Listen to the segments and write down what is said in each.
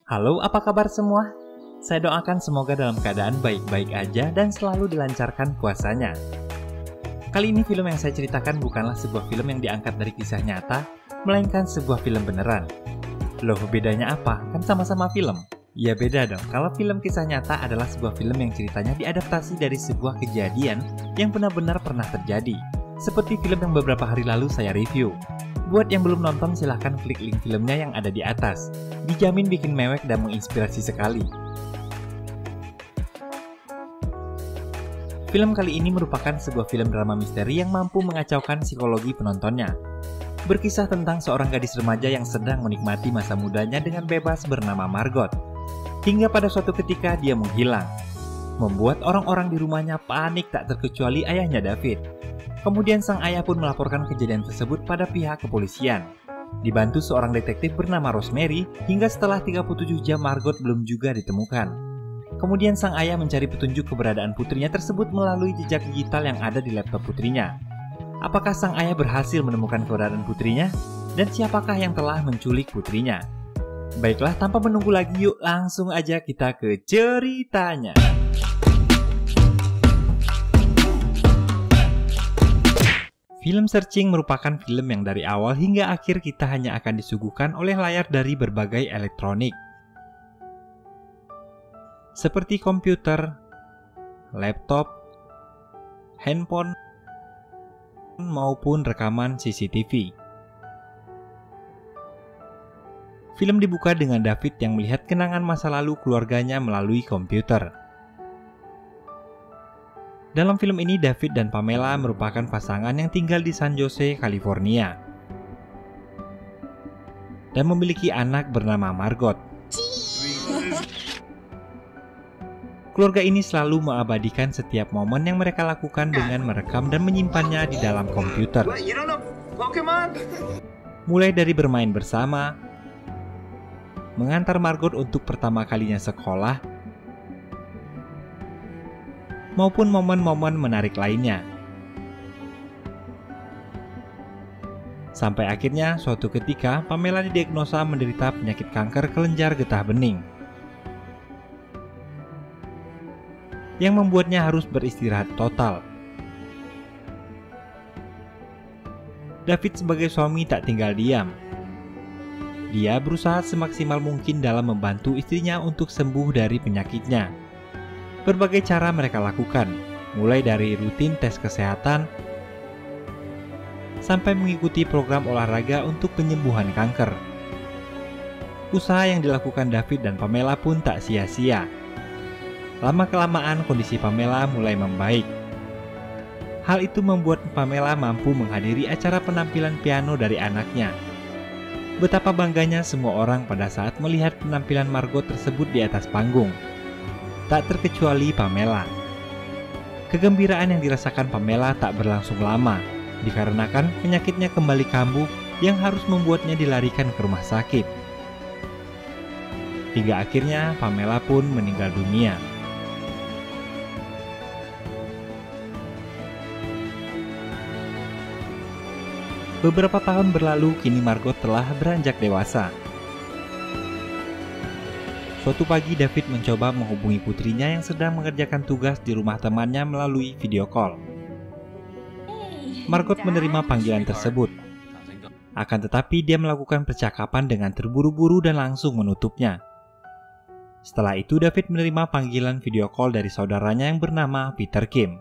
Halo, apa kabar semua? Saya doakan semoga dalam keadaan baik-baik aja dan selalu dilancarkan puasanya. Kali ini film yang saya ceritakan bukanlah sebuah film yang diangkat dari kisah nyata, melainkan sebuah film beneran. Loh, bedanya apa? Kan sama-sama film. Ya beda dong, kalau film kisah nyata adalah sebuah film yang ceritanya diadaptasi dari sebuah kejadian yang benar-benar pernah terjadi. Seperti film yang beberapa hari lalu saya review. Buat yang belum nonton silahkan klik link filmnya yang ada di atas. Dijamin bikin mewek dan menginspirasi sekali. Film kali ini merupakan sebuah film drama misteri yang mampu mengacaukan psikologi penontonnya. Berkisah tentang seorang gadis remaja yang sedang menikmati masa mudanya dengan bebas bernama Margot. Hingga pada suatu ketika dia menghilang. Membuat orang-orang di rumahnya panik tak terkecuali ayahnya David. Kemudian sang ayah pun melaporkan kejadian tersebut pada pihak kepolisian. Dibantu seorang detektif bernama Rosemary, hingga setelah 37 jam Margot belum juga ditemukan. Kemudian sang ayah mencari petunjuk keberadaan putrinya tersebut melalui jejak digital yang ada di laptop putrinya. Apakah sang ayah berhasil menemukan keberadaan putrinya? Dan siapakah yang telah menculik putrinya? Baiklah, tanpa menunggu lagi yuk langsung aja kita ke ceritanya. Film Searching merupakan film yang dari awal hingga akhir kita hanya akan disuguhkan oleh layar dari berbagai elektronik. Seperti komputer, laptop, handphone, maupun rekaman CCTV. Film dibuka dengan David yang melihat kenangan masa lalu keluarganya melalui komputer. Dalam film ini, David dan Pamela merupakan pasangan yang tinggal di San Jose, California. Dan memiliki anak bernama Margot. Keluarga ini selalu mengabadikan setiap momen yang mereka lakukan dengan merekam dan menyimpannya di dalam komputer. Mulai dari bermain bersama, mengantar Margot untuk pertama kalinya sekolah, maupun momen-momen menarik lainnya. Sampai akhirnya suatu ketika Pamela didiagnosa menderita penyakit kanker kelenjar getah bening yang membuatnya harus beristirahat total. David sebagai suami tak tinggal diam. Dia berusaha semaksimal mungkin dalam membantu istrinya untuk sembuh dari penyakitnya. Berbagai cara mereka lakukan, mulai dari rutin tes kesehatan, sampai mengikuti program olahraga untuk penyembuhan kanker. Usaha yang dilakukan David dan Pamela pun tak sia-sia. Lama-kelamaan kondisi Pamela mulai membaik. Hal itu membuat Pamela mampu menghadiri acara penampilan piano dari anaknya. Betapa bangganya semua orang pada saat melihat penampilan Margot tersebut di atas panggung. Tak terkecuali Pamela. Kegembiraan yang dirasakan Pamela tak berlangsung lama, dikarenakan penyakitnya kembali kambuh yang harus membuatnya dilarikan ke rumah sakit. Hingga akhirnya Pamela pun meninggal dunia. Beberapa tahun berlalu, kini Margot telah beranjak dewasa. Suatu pagi David mencoba menghubungi putrinya yang sedang mengerjakan tugas di rumah temannya melalui video call. Margot menerima panggilan tersebut. Akan tetapi dia melakukan percakapan dengan terburu-buru dan langsung menutupnya. Setelah itu David menerima panggilan video call dari saudaranya yang bernama Peter Kim.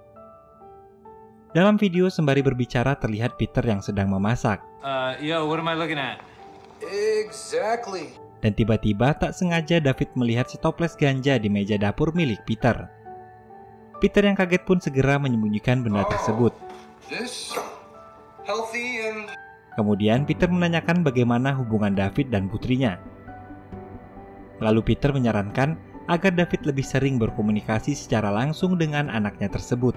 Dalam video sembari berbicara terlihat Peter yang sedang memasak. Yo, what am I looking at? Exactly. Dan tiba-tiba tak sengaja David melihat setoples ganja di meja dapur milik Peter. Peter yang kaget pun segera menyembunyikan benda tersebut. Kemudian Peter menanyakan bagaimana hubungan David dan putrinya. Lalu Peter menyarankan agar David lebih sering berkomunikasi secara langsung dengan anaknya tersebut.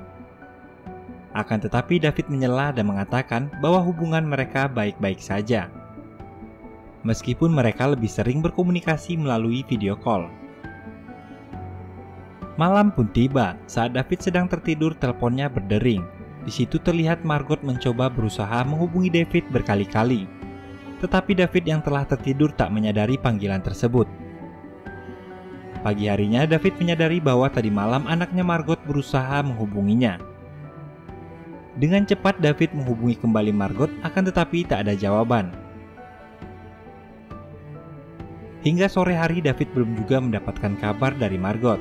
Akan tetapi David menyela dan mengatakan bahwa hubungan mereka baik-baik saja. Meskipun mereka lebih sering berkomunikasi melalui video call. Malam pun tiba, saat David sedang tertidur teleponnya berdering. Di situ terlihat Margot mencoba berusaha menghubungi David berkali-kali. Tetapi David yang telah tertidur tak menyadari panggilan tersebut. Pagi harinya, David menyadari bahwa tadi malam anaknya Margot berusaha menghubunginya. Dengan cepat, David menghubungi kembali Margot, akan tetapi tak ada jawaban. Hingga sore hari, David belum juga mendapatkan kabar dari Margot.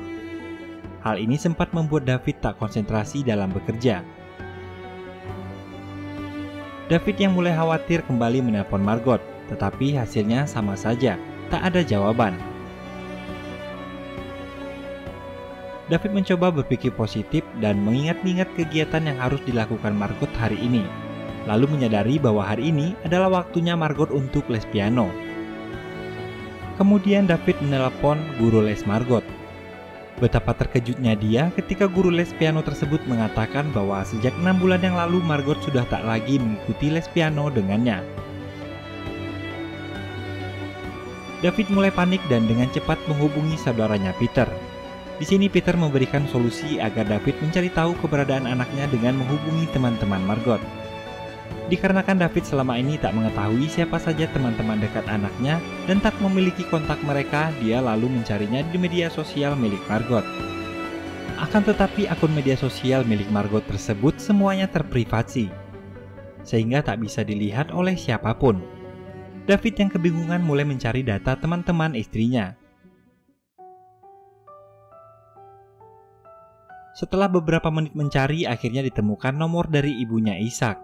Hal ini sempat membuat David tak konsentrasi dalam bekerja. David yang mulai khawatir kembali menelpon Margot, tetapi hasilnya sama saja, tak ada jawaban. David mencoba berpikir positif dan mengingat-ingat kegiatan yang harus dilakukan Margot hari ini, lalu menyadari bahwa hari ini adalah waktunya Margot untuk les piano. Kemudian David menelpon guru les Margot. Betapa terkejutnya dia ketika guru les piano tersebut mengatakan bahwa sejak 6 bulan yang lalu Margot sudah tak lagi mengikuti les piano dengannya. David mulai panik dan dengan cepat menghubungi saudaranya Peter. Di sini Peter memberikan solusi agar David mencari tahu keberadaan anaknya dengan menghubungi teman-teman Margot. Dikarenakan David selama ini tak mengetahui siapa saja teman-teman dekat anaknya dan tak memiliki kontak mereka, dia lalu mencarinya di media sosial milik Margot. Akan tetapi akun media sosial milik Margot tersebut semuanya terprivasi, sehingga tak bisa dilihat oleh siapapun. David yang kebingungan mulai mencari data teman-teman istrinya. Setelah beberapa menit mencari, akhirnya ditemukan nomor dari ibunya Ishak,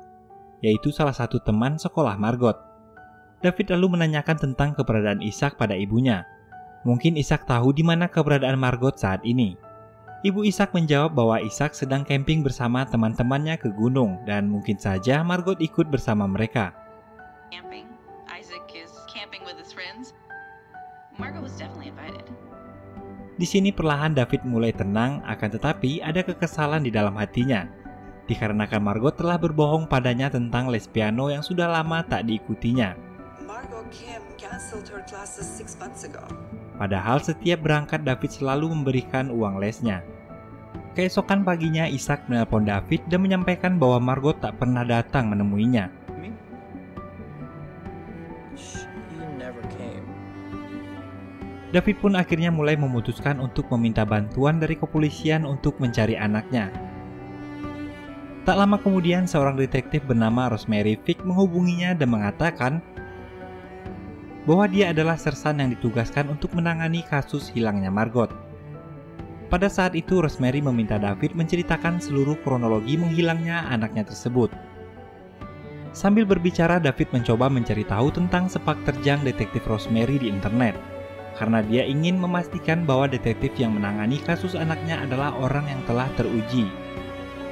yaitu salah satu teman sekolah Margot. David lalu menanyakan tentang keberadaan Ishak pada ibunya. Mungkin Ishak tahu di mana keberadaan Margot saat ini. Ibu Ishak menjawab bahwa Ishak sedang camping bersama teman-temannya ke gunung dan mungkin saja Margot ikut bersama mereka. Camping. Isaac is camping with his friends. Margot was definitely invited. Di sini perlahan David mulai tenang, akan tetapi ada kekesalan di dalam hatinya. Dikarenakan Margot telah berbohong padanya tentang les piano yang sudah lama tak diikutinya. Margot Kim canceled her classes 6 months ago. Padahal setiap berangkat David selalu memberikan uang lesnya. Keesokan paginya Ishak menelpon David dan menyampaikan bahwa Margot tak pernah datang menemuinya. She never came. David pun akhirnya mulai memutuskan untuk meminta bantuan dari kepolisian untuk mencari anaknya. Tak lama kemudian, seorang detektif bernama Rosemary Fick menghubunginya dan mengatakan bahwa dia adalah sersan yang ditugaskan untuk menangani kasus hilangnya Margot. Pada saat itu, Rosemary meminta David menceritakan seluruh kronologi menghilangnya anaknya tersebut. Sambil berbicara, David mencoba mencari tahu tentang sepak terjang detektif Rosemary di internet, karena dia ingin memastikan bahwa detektif yang menangani kasus anaknya adalah orang yang telah teruji.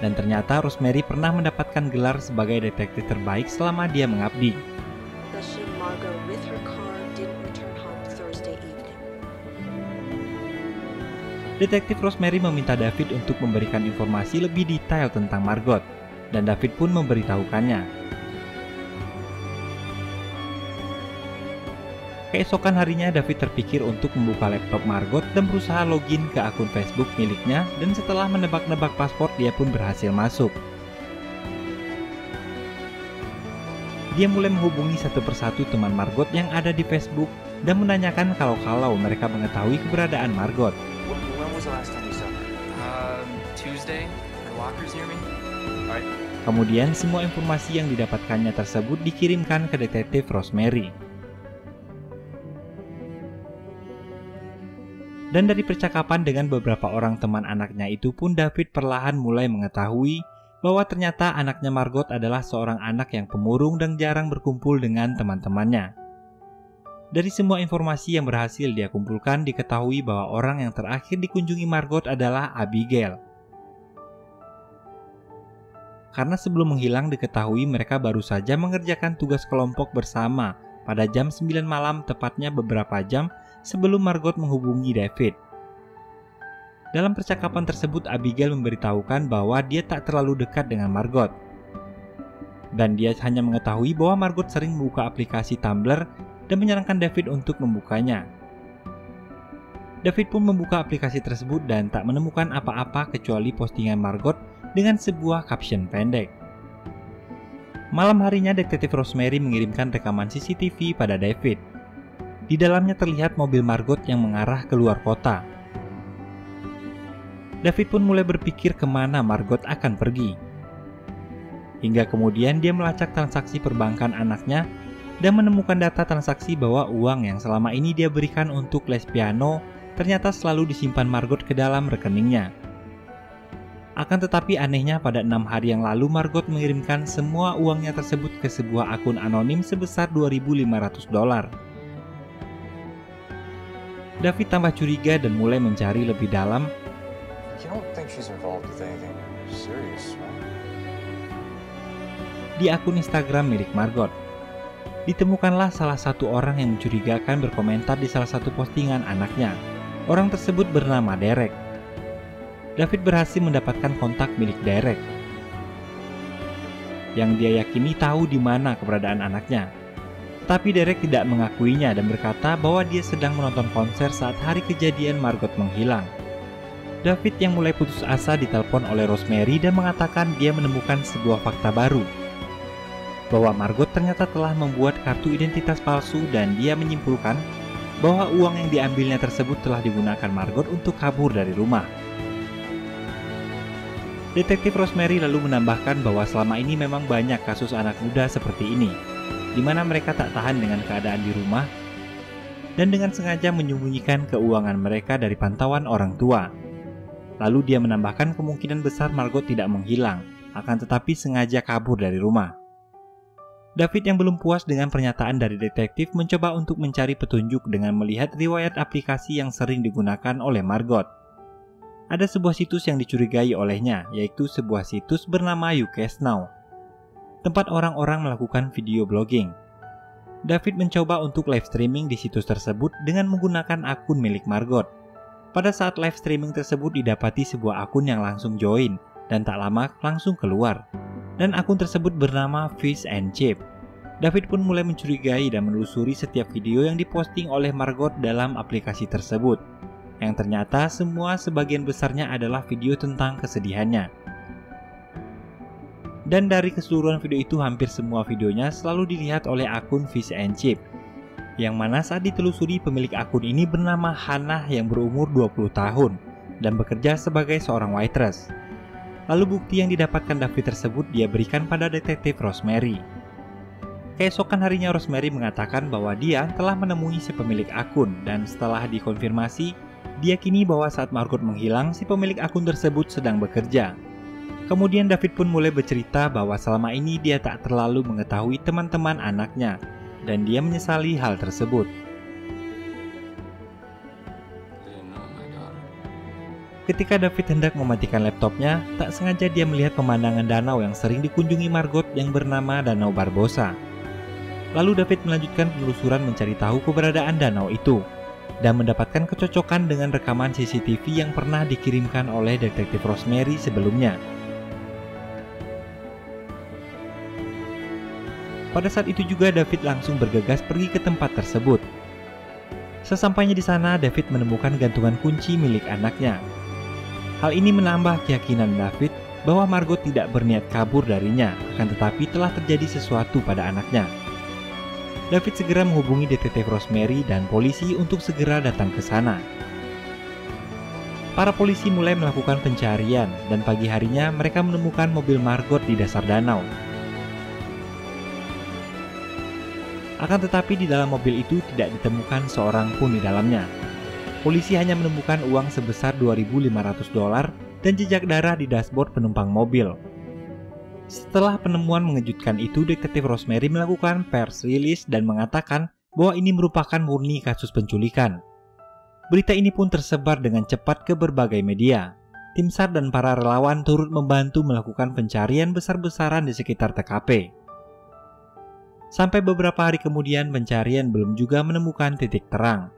Dan ternyata Rosemary pernah mendapatkan gelar sebagai detektif terbaik selama dia mengabdi. Margot with her car didn't return home Thursday evening. Detektif Rosemary meminta David untuk memberikan informasi lebih detail tentang Margot, dan David pun memberitahukannya. Keesokan harinya, David terpikir untuk membuka laptop Margot dan berusaha login ke akun Facebook miliknya, dan setelah menebak-nebak password, dia pun berhasil masuk. Dia mulai menghubungi satu persatu teman Margot yang ada di Facebook dan menanyakan kalau mereka mengetahui keberadaan Margot. When was the last time you saw her? Tuesday. Her locker's near me. Alright. Kemudian semua informasi yang didapatkannya tersebut dikirimkan ke detektif Rosemary. Dan dari percakapan dengan beberapa orang teman anaknya itu pun, David perlahan mulai mengetahui bahwa ternyata anaknya Margot adalah seorang anak yang pemurung dan jarang berkumpul dengan teman-temannya. Dari semua informasi yang berhasil dia kumpulkan, diketahui bahwa orang yang terakhir dikunjungi Margot adalah Abigail. Karena sebelum menghilang diketahui mereka baru saja mengerjakan tugas kelompok bersama pada jam 9 malam, tepatnya beberapa jam sebelum Margot menghubungi David. Dalam percakapan tersebut, Abigail memberitahukan bahwa dia tak terlalu dekat dengan Margot. Dan dia hanya mengetahui bahwa Margot sering membuka aplikasi Tumblr dan menyarankan David untuk membukanya. David pun membuka aplikasi tersebut dan tak menemukan apa-apa kecuali postingan Margot dengan sebuah caption pendek. Malam harinya, detektif Rosemary mengirimkan rekaman CCTV pada David. Di dalamnya terlihat mobil Margot yang mengarah keluar kota. David pun mulai berpikir kemana Margot akan pergi. Hingga kemudian dia melacak transaksi perbankan anaknya dan menemukan data transaksi bahwa uang yang selama ini dia berikan untuk les piano ternyata selalu disimpan Margot ke dalam rekeningnya. Akan tetapi anehnya pada 6 hari yang lalu Margot mengirimkan semua uangnya tersebut ke sebuah akun anonim sebesar $2.500. David tambah curiga dan mulai mencari lebih dalam. You don't think she's involved with anything serious, right? Di akun Instagram milik Margot. Ditemukanlah salah satu orang yang mencurigakan berkomentar di salah satu postingan anaknya. Orang tersebut bernama Derek. David berhasil mendapatkan kontak milik Derek, yang dia yakini tahu di mana keberadaan anaknya. Tapi Derek tidak mengakuinya dan berkata bahwa dia sedang menonton konser saat hari kejadian Margot menghilang. David yang mulai putus asa ditelepon oleh Rosemary dan mengatakan dia menemukan sebuah fakta baru, bahwa Margot ternyata telah membuat kartu identitas palsu dan dia menyimpulkan bahwa uang yang diambilnya tersebut telah digunakan Margot untuk kabur dari rumah. Detektif Rosemary lalu menambahkan bahwa selama ini memang banyak kasus anak muda seperti ini, di mana mereka tak tahan dengan keadaan di rumah dan dengan sengaja menyembunyikan keuangan mereka dari pantauan orang tua. Lalu dia menambahkan kemungkinan besar Margot tidak menghilang, akan tetapi sengaja kabur dari rumah. David yang belum puas dengan pernyataan dari detektif mencoba untuk mencari petunjuk dengan melihat riwayat aplikasi yang sering digunakan oleh Margot. Ada sebuah situs yang dicurigai olehnya, yaitu sebuah situs bernama YouCashNow, tempat orang-orang melakukan video blogging. David mencoba untuk live streaming di situs tersebut dengan menggunakan akun milik Margot. Pada saat live streaming tersebut didapati sebuah akun yang langsung join dan tak lama langsung keluar. Dan akun tersebut bernama Fish and Chip. David pun mulai mencurigai dan menelusuri setiap video yang diposting oleh Margot dalam aplikasi tersebut, yang ternyata semua sebagian besarnya adalah video tentang kesedihannya. Dan dari keseluruhan video itu hampir semua videonya selalu dilihat oleh akun Fish and Chip, yang mana saat ditelusuri pemilik akun ini bernama Hannah yang berumur 20 tahun dan bekerja sebagai seorang waitress. Lalu bukti yang didapatkan David tersebut dia berikan pada detektif Rosemary. Keesokan harinya Rosemary mengatakan bahwa dia telah menemui si pemilik akun dan setelah dikonfirmasi, diyakini bahwa saat Margot menghilang si pemilik akun tersebut sedang bekerja. Kemudian David pun mulai bercerita bahwa selama ini dia tak terlalu mengetahui teman-teman anaknya dan dia menyesali hal tersebut. Ketika David hendak mematikan laptopnya, tak sengaja dia melihat pemandangan danau yang sering dikunjungi Margot yang bernama Danau Barbosa. Lalu David melanjutkan penelusuran mencari tahu keberadaan danau itu, dan mendapatkan kecocokan dengan rekaman CCTV yang pernah dikirimkan oleh detektif Rosemary sebelumnya. Pada saat itu juga David langsung bergegas pergi ke tempat tersebut. Sesampainya di sana, David menemukan gantungan kunci milik anaknya. Hal ini menambah keyakinan David bahwa Margot tidak berniat kabur darinya, akan tetapi telah terjadi sesuatu pada anaknya. David segera menghubungi detektif Rosemary dan polisi untuk segera datang ke sana. Para polisi mulai melakukan pencarian dan pagi harinya mereka menemukan mobil Margot di dasar danau. Akan tetapi di dalam mobil itu tidak ditemukan seorang pun di dalamnya. Polisi hanya menemukan uang sebesar $2.500 dan jejak darah di dashboard penumpang mobil. Setelah penemuan mengejutkan itu, detektif Rosemary melakukan press release dan mengatakan bahwa ini merupakan murni kasus penculikan. Berita ini pun tersebar dengan cepat ke berbagai media. Tim SAR dan para relawan turut membantu melakukan pencarian besar-besaran di sekitar TKP. Sampai beberapa hari kemudian pencarian belum juga menemukan titik terang.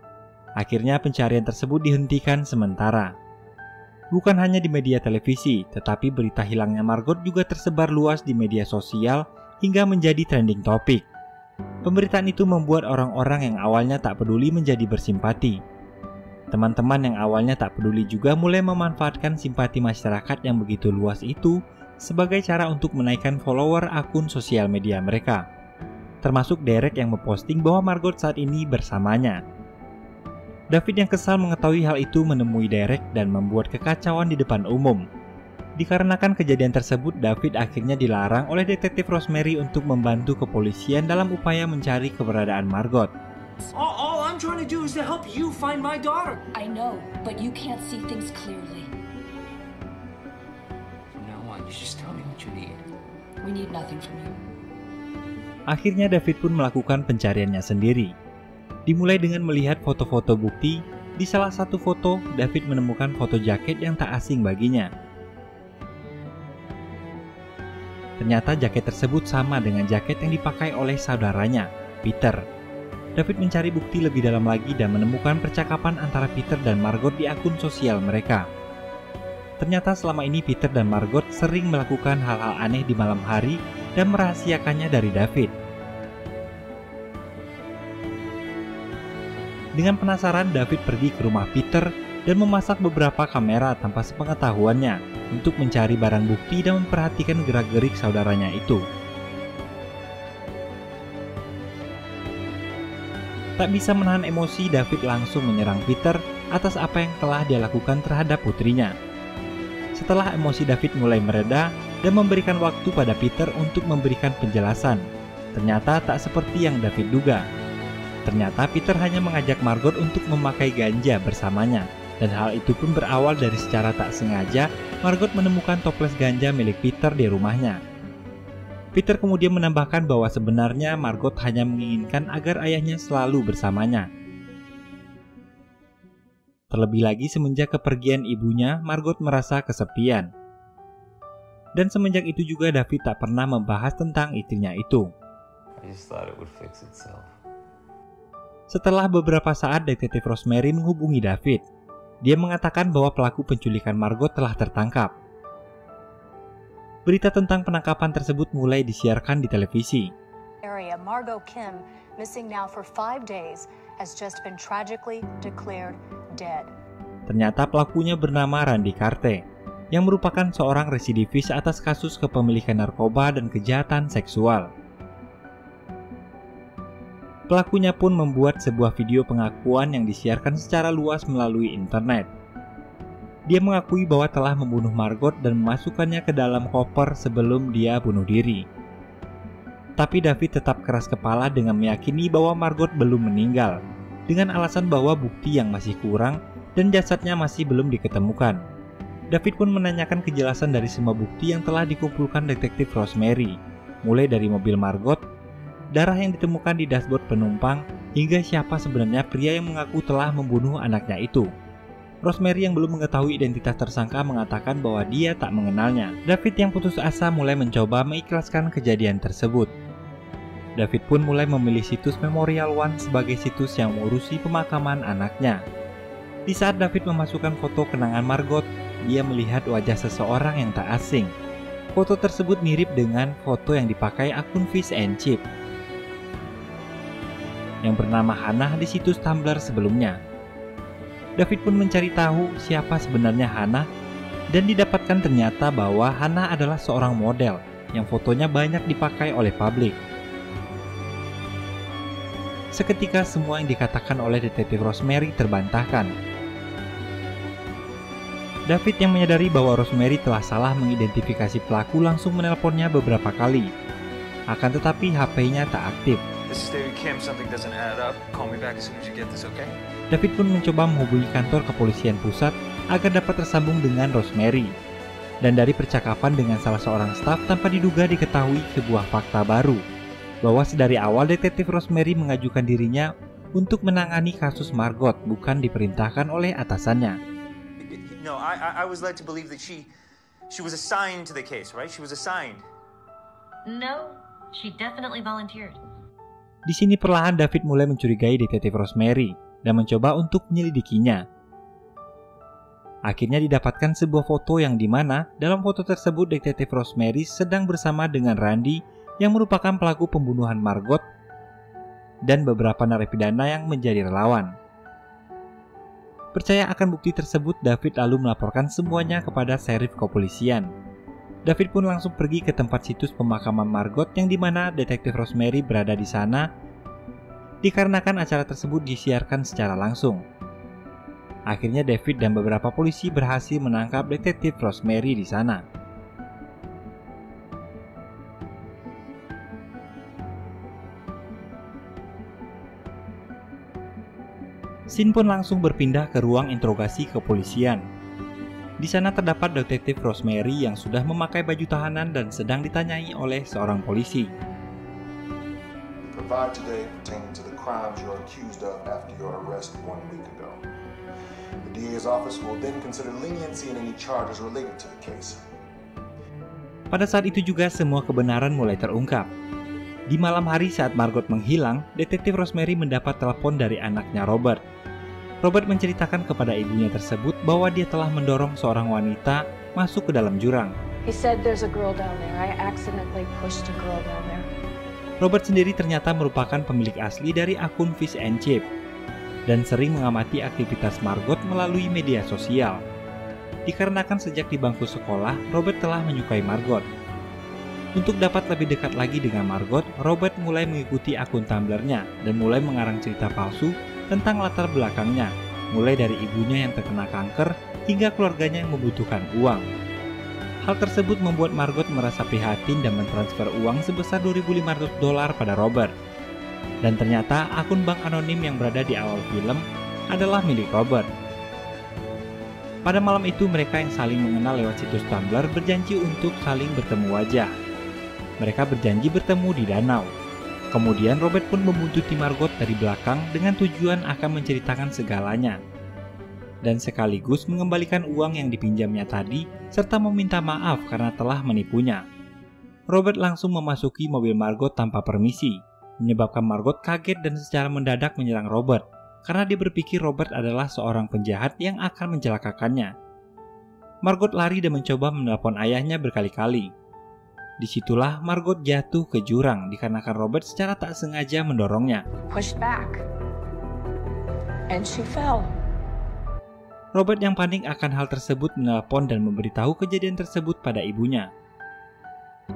Akhirnya pencarian tersebut dihentikan sementara. Bukan hanya di media televisi, tetapi berita hilangnya Margot juga tersebar luas di media sosial hingga menjadi trending topik. Pemberitaan itu membuat orang-orang yang awalnya tak peduli menjadi bersimpati. Teman-teman yang awalnya tak peduli juga mulai memanfaatkan simpati masyarakat yang begitu luas itu sebagai cara untuk menaikkan follower akun sosial media mereka. Termasuk Derek yang memposting bahwa Margot saat ini bersamanya. David yang kesal mengetahui hal itu menemui Derek dan membuat kekacauan di depan umum. Dikarenakan kejadian tersebut, David akhirnya dilarang oleh detektif Rosemary untuk membantu kepolisian dalam upaya mencari keberadaan Margot. All I'm trying to do is to help you find my daughter. I know, but you can't see things clearly. From now on, you just tell me what you need. We need nothing from you. Akhirnya David pun melakukan pencariannya sendiri. Dimulai dengan melihat foto-foto bukti. Di salah satu foto, David menemukan foto jaket yang tak asing baginya. Ternyata jaket tersebut sama dengan jaket yang dipakai oleh saudaranya, Peter. David mencari bukti lebih dalam lagi dan menemukan percakapan antara Peter dan Margot di akun sosial mereka. Ternyata selama ini Peter dan Margot sering melakukan hal-hal aneh di malam hari dan merahasiakannya dari David. Dengan penasaran, David pergi ke rumah Peter dan memasak beberapa kamera tanpa sepengetahuannya untuk mencari barang bukti dan memperhatikan gerak-gerik saudaranya itu. Tak bisa menahan emosi, David langsung menyerang Peter atas apa yang telah dia lakukan terhadap putrinya. Setelah emosi David mulai mereda dan memberikan waktu pada Peter untuk memberikan penjelasan, ternyata tak seperti yang David duga. Ternyata Peter hanya mengajak Margot untuk memakai ganja bersamanya, dan hal itu pun berawal dari secara tak sengaja Margot menemukan toples ganja milik Peter di rumahnya. Peter kemudian menambahkan bahwa sebenarnya Margot hanya menginginkan agar ayahnya selalu bersamanya. Terlebih lagi semenjak kepergian ibunya, Margot merasa kesepian. Dan semenjak itu juga David tak pernah membahas tentang istrinya itu. I just thought it would fix itself. Setelah beberapa saat, detektif Rosemary menghubungi David. Dia mengatakan bahwa pelaku penculikan Margot telah tertangkap. Berita tentang penangkapan tersebut mulai disiarkan di televisi. Area Margot Kim, missing now for 5 days, has just been tragically declared dead. Ternyata pelakunya bernama Randy Carte, yang merupakan seorang residivis atas kasus kepemilikan narkoba dan kejahatan seksual. Pelakunya pun membuat sebuah video pengakuan yang disiarkan secara luas melalui internet. Dia mengakui bahwa telah membunuh Margot dan memasukkannya ke dalam koper sebelum dia bunuh diri. Tapi David tetap keras kepala dengan meyakini bahwa Margot belum meninggal, dengan alasan bahwa bukti yang masih kurang dan jasadnya masih belum diketemukan. David pun menanyakan kejelasan dari semua bukti yang telah dikumpulkan detektif Rosemary, mulai dari mobil Margot, darah yang ditemukan di dashboard penumpang, hingga siapa sebenarnya pria yang mengaku telah membunuh anaknya itu. Rosemary yang belum mengetahui identitas tersangka mengatakan bahwa dia tak mengenalnya. David yang putus asa mulai mencoba mengikhlaskan kejadian tersebut. David pun mulai memilih situs Memorial One sebagai situs yang mengurusi pemakaman anaknya. Di saat David memasukkan foto kenangan Margot, dia melihat wajah seseorang yang tak asing. Foto tersebut mirip dengan foto yang dipakai akun Fish and Chip yang bernama Hannah di situs Tumblr sebelumnya. David pun mencari tahu siapa sebenarnya Hannah, dan didapatkan ternyata bahwa Hannah adalah seorang model yang fotonya banyak dipakai oleh publik. Seketika semua yang dikatakan oleh detektif Rosemary terbantahkan. David yang menyadari bahwa Rosemary telah salah mengidentifikasi pelaku langsung menelponnya beberapa kali. Akan tetapi HP-nya tak aktif. This is David Kim. Something doesn't add up. Call me back as soon as you get this, okay? David pun mencoba menghubungi kantor kepolisian pusat agar dapat tersambung dengan Rosemary. Dan dari percakapan dengan salah seorang staf tanpa diduga diketahui sebuah fakta baru, bahwa sedari awal detektif Rosemary mengajukan dirinya untuk menangani kasus Margot, bukan diperintahkan oleh atasannya. No, I was led to believe that she was assigned to the case, right? She was assigned. No, she definitely volunteered. Di sini perlahan David mulai mencurigai detektif Rosemary dan mencoba untuk menyelidikinya. Akhirnya didapatkan sebuah foto yang dimana dalam foto tersebut detektif Rosemary sedang bersama dengan Randy yang merupakan pelaku pembunuhan Margot dan beberapa narapidana yang menjadi relawan. Percaya akan bukti tersebut, David lalu melaporkan semuanya kepada serif kepolisian. David pun langsung pergi ke tempat situs pemakaman Margot yang dimana detektif Rosemary berada di sana, dikarenakan acara tersebut disiarkan secara langsung. Akhirnya David dan beberapa polisi berhasil menangkap detektif Rosemary di sana. Scene pun langsung berpindah ke ruang interogasi kepolisian. Di sana terdapat detektif Rosemary yang sudah memakai baju tahanan dan sedang ditanyai oleh seorang polisi. Provide today pertaining to the crimes you are accused of after your arrest 1 week ago. The DA's office will then consider leniency in any charges related to the case. Pada saat itu juga semua kebenaran mulai terungkap. Di malam hari saat Margot menghilang, detektif Rosemary mendapat telepon dari anaknya Robert. Robert menceritakan kepada ibunya tersebut bahwa dia telah mendorong seorang wanita masuk ke dalam jurang. He said there's a girl down there. I accidentally pushed a girl down there. Robert sendiri ternyata merupakan pemilik asli dari akun Fish and Chip dan sering mengamati aktivitas Margot melalui media sosial. Dikarenakan sejak di bangku sekolah, Robert telah menyukai Margot. Untuk dapat lebih dekat lagi dengan Margot, Robert mulai mengikuti akun Tumblr-nya dan mulai mengarang cerita palsu tentang latar belakangnya, mulai dari ibunya yang terkena kanker hingga keluarganya yang membutuhkan uang. Hal tersebut membuat Margot merasa prihatin dan mentransfer uang sebesar $2.500 pada Robert. Dan ternyata akun bank anonim yang berada di awal film adalah milik Robert. Pada malam itu mereka yang saling mengenal lewat situs Tumblr berjanji untuk saling bertemu wajah. Mereka berjanji bertemu di danau. Kemudian Robert pun membuntuti Margot dari belakang dengan tujuan akan menceritakan segalanya. Dan sekaligus mengembalikan uang yang dipinjamnya tadi, serta meminta maaf karena telah menipunya. Robert langsung memasuki mobil Margot tanpa permisi, menyebabkan Margot kaget dan secara mendadak menyerang Robert, karena dia berpikir Robert adalah seorang penjahat yang akan mencelakakannya. Margot lari dan mencoba menelpon ayahnya berkali-kali. Disitulah Margot jatuh ke jurang dikarenakan Robert secara tak sengaja mendorongnya. Pushed back. And she fell. Robert yang panik akan hal tersebut menelpon dan memberitahu kejadian tersebut pada ibunya.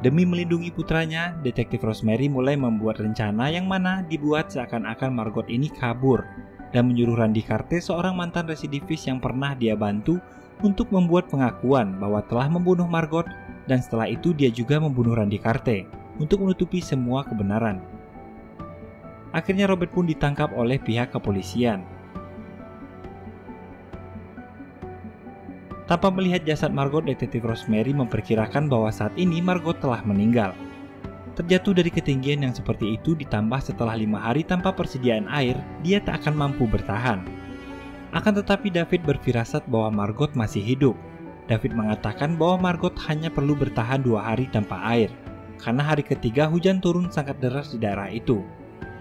Demi melindungi putranya, detektif Rosemary mulai membuat rencana yang mana dibuat seakan-akan Margot ini kabur dan menyuruh Randy Carte, seorang mantan residivis yang pernah dia bantu, untuk membuat pengakuan bahwa telah membunuh Margot, dan setelah itu dia juga membunuh Randy Carte untuk menutupi semua kebenaran. Akhirnya Robert pun ditangkap oleh pihak kepolisian. Tanpa melihat jasad Margot, detektif Rosemary memperkirakan bahwa saat ini Margot telah meninggal. Terjatuh dari ketinggian yang seperti itu ditambah setelah 5 hari tanpa persediaan air, dia tak akan mampu bertahan. Akan tetapi David berfirasat bahwa Margot masih hidup. David mengatakan bahwa Margot hanya perlu bertahan 2 hari tanpa air, karena hari ketiga hujan turun sangat deras di daerah itu.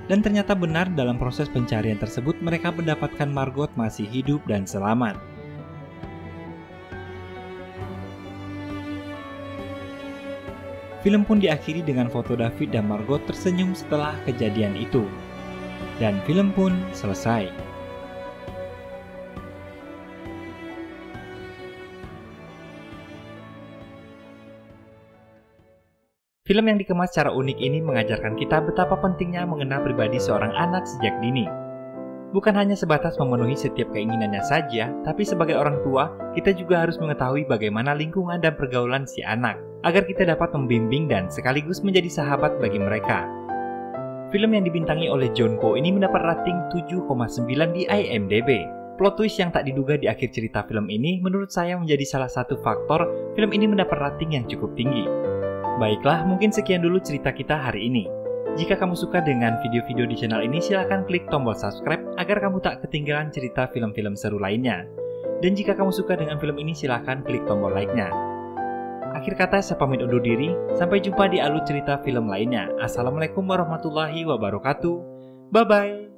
Dan ternyata benar, dalam proses pencarian tersebut mereka mendapatkan Margot masih hidup dan selamat. Film pun diakhiri dengan foto David dan Margot tersenyum setelah kejadian itu. Dan film pun selesai. Film yang dikemas secara unik ini mengajarkan kita betapa pentingnya mengenal pribadi seorang anak sejak dini. Bukan hanya sebatas memenuhi setiap keinginannya saja, tapi sebagai orang tua, kita juga harus mengetahui bagaimana lingkungan dan pergaulan si anak, agar kita dapat membimbing dan sekaligus menjadi sahabat bagi mereka. Film yang dibintangi oleh John Go ini mendapat rating 7,9 di IMDb. Plot twist yang tak diduga di akhir cerita film ini menurut saya menjadi salah satu faktor film ini mendapat rating yang cukup tinggi. Baiklah, mungkin sekian dulu cerita kita hari ini. Jika kamu suka dengan video-video di channel ini, silahkan klik tombol subscribe agar kamu tak ketinggalan cerita film-film seru lainnya. Dan jika kamu suka dengan film ini, silahkan klik tombol like-nya. Akhir kata, saya pamit undur diri. Sampai jumpa di alur cerita film lainnya. Assalamualaikum warahmatullahi wabarakatuh. Bye-bye.